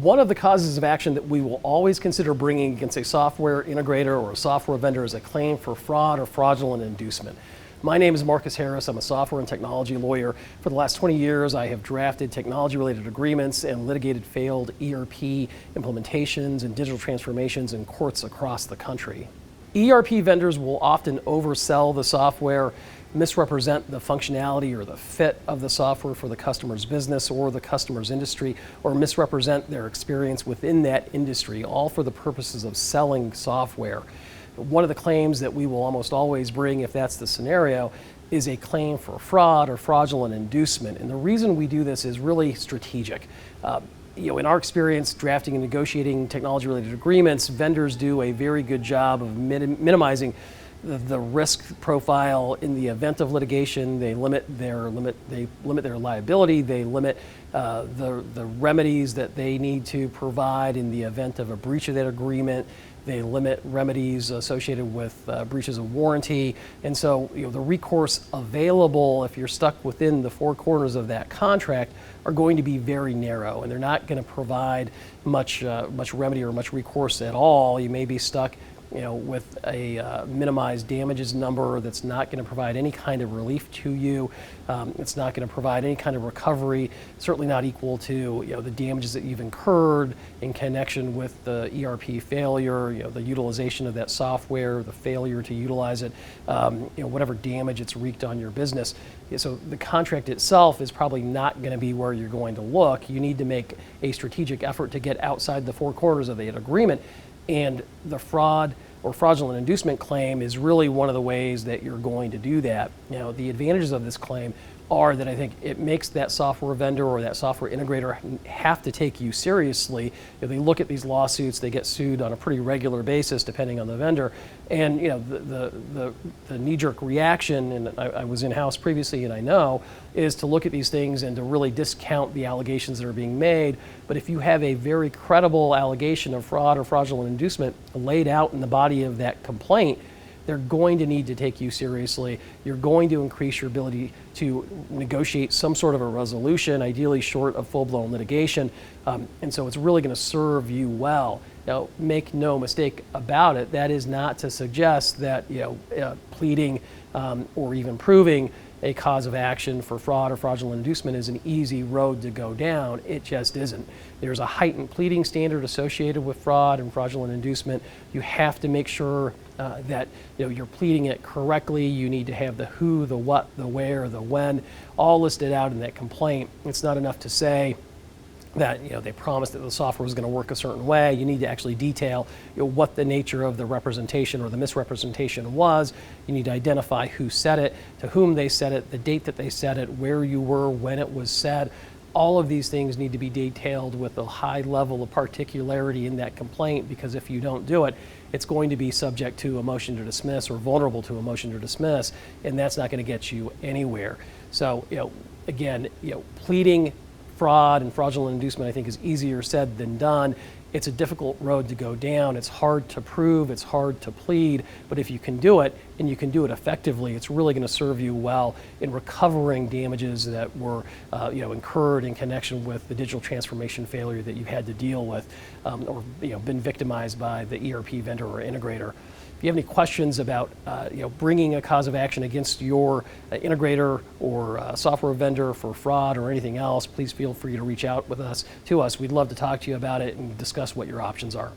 One of the causes of action that we will always consider bringing against a software integrator or a software vendor is a claim for fraud or fraudulent inducement. My name is Marcus Harris. I'm a software and technology lawyer. For the last 20 years, I have drafted technology-related agreements and litigated failed ERP implementations and digital transformations in courts across the country. ERP vendors will often oversell the software, misrepresent the functionality or the fit of the software for the customer's business or the customer's industry, or misrepresent their experience within that industry, all for the purposes of selling software. One of the claims that we will almost always bring, if that's the scenario, is a claim for fraud or fraudulent inducement. And the reason we do this is really strategic. In our experience drafting and negotiating technology-related agreements, vendors do a very good job of minimizing the risk profile in the event of litigation. They limit their liability. They limit the remedies that they need to provide in the event of a breach of that agreement. They limit remedies associated with breaches of warranty. And so the recourse available if you're stuck within the four corners of that contract are going to be very narrow, and they're not going to provide much remedy or much recourse at all. You may be stuck with a minimized damages number that's not going to provide any kind of relief to you. It's not going to provide any kind of recovery, certainly not equal to the damages that you've incurred in connection with the ERP failure, the utilization of that software, the failure to utilize it, whatever damage it's wreaked on your business. So the contract itself is probably not going to be where you're going to look. You need to make a strategic effort to get outside the four corners of that agreement. And the fraud or fraudulent inducement claim is really one of the ways that you're going to do that. The advantages of this claim are that I think it makes that software vendor or that software integrator have to take you seriously. They look at these lawsuits, they get sued on a pretty regular basis depending on the vendor. And the knee-jerk reaction, and I was in-house previously and I know, is to look at these things and to really discount the allegations that are being made. But if you have a very credible allegation of fraud or fraudulent inducement laid out in the body of that complaint, they're going to need to take you seriously. You're going to increase your ability to negotiate some sort of a resolution, ideally short of full-blown litigation. And so it's really going to serve you well. Now, make no mistake about it, that is not to suggest that pleading or even proving a cause of action for fraud or fraudulent inducement is an easy road to go down. It just isn't. There's a heightened pleading standard associated with fraud and fraudulent inducement. You have to make sure that you're pleading it correctly. You need to have the who, the what, the where, the when, all listed out in that complaint. It's not enough to say that they promised that the software was going to work a certain way. You need to actually detail what the nature of the representation or the misrepresentation was. You need to identify who said it, to whom they said it, the date that they said it, where you were when it was said. All of these things need to be detailed with a high level of particularity in that complaint, because if you don't do it, it's going to be subject to a motion to dismiss or vulnerable to a motion to dismiss, and that's not going to get you anywhere. So, again, pleading fraud and fraudulent inducement, I think, is easier said than done. It's a difficult road to go down. It's hard to prove, it's hard to plead, but if you can do it, and you can do it effectively, it's really going to serve you well in recovering damages that were incurred in connection with the digital transformation failure that you had to deal with, or been victimized by the ERP vendor or integrator. If you have any questions about bringing a cause of action against your integrator or software vendor for fraud or anything else, please feel free to reach out to us. We'd love to talk to you about it and discuss what your options are.